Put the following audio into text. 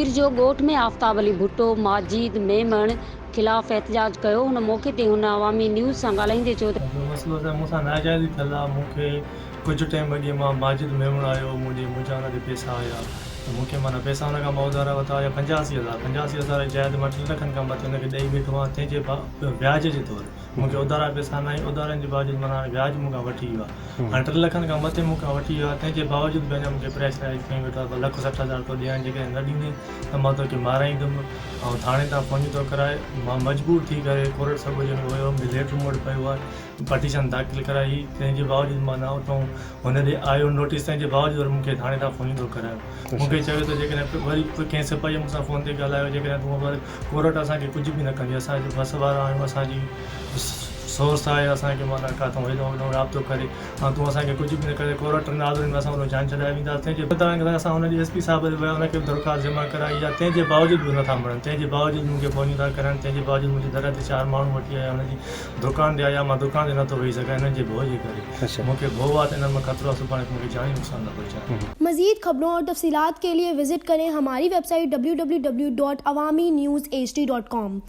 पीर जो ॻोठ में आफ्ताब अली भुट्टो माजिद मेमण ख़िलाफ़ एहतजाज कयो। हुन मौक़े ते हुन अवामी न्यूज़ सां ॻाल्हाईंदे चयो त मसलो है मूंसां नाजाइज़ थियल आहे। मूंखे कुझु टाइम अॻे मां माजिद मेमण आयो, मुंहिंजा हुन ते पैसा आया त मूंखे माना पैसा हुन खां मां उधार वरिता हुया 85,000 जाइद मां 2 लखनि खां मथे हुनखे ॾेई बीठो आहियां। तंहिंजे व्याज जे तौरु मूंखे उधारा पैसा न आहिनि, उधारनि जे बावजूद माना व्याज मूंखां वठी वियो आहे। हाणे 3 लखनि खां मथे मूंखां वठी वियो आहे। तंहिंजे बावजूद बि अञा मूंखे प्रेशराइज़ खणी वेठो आहे 1,60,000 तो ॾियणु, जेकॾहिं न ॾींदे त मां तोखे माराईंदुमि ऐं थाणे तां फ़ोन थो कराए। मां मजबूर थी करे कोर्ट सभु ॼणो वियो, मुंहिंजो लेटर मोड पियो आहे, पटिशन दाख़िल कराई। तंहिंजे बावजूद मां न वठूं हुन ॾे आयो नोटिस, तंहिंजे बावजूद मूंखे थाणे तां फ़ोन थो करायो। मूंखे चयो त जेकॾहिं वरी कंहिं सिपाहीअ मूंसां फ़ोन ते ॻाल्हायो, जेकॾहिं तूं कोर्ट असांखे कुझु बि न कंदी, असांजे बस वारा आहियूं, असांजी सोर्स आहे, असांखे माना किथां हेॾो होॾो राब्तो करे ऐं तूं असांखे कुझु बि न करे कोर्ट नाज़रीन में असां हुन जान छॾाए वेंदासीं। तंहिंजे बदिरां असां हुन ॾींहुं SP साहिब विया, हुनखे बि दरख़्वास्त जमा कराई आहे। तंहिंजे बावजूद बि नथा मरनि, तंहिंजे बावजूद मूंखे फ़ोनियूं था करनि, तंहिंजे बावजूद मुंहिंजे दर ते 4 माण्हू वठी आया, हुनजी दुकान ते आया, मां दुकान ते नथो वेही सघां हिननि जे भउ जे करे। मूंखे भउ आहे त हिननि में ख़तरो आहे सुभाणे मूंखे जानी नुक़सान न पहुचाए। मज़ीद खबरों और तफसीलात के लिए विजिट करें हमारी वेबसाइट www.awami newshd.com।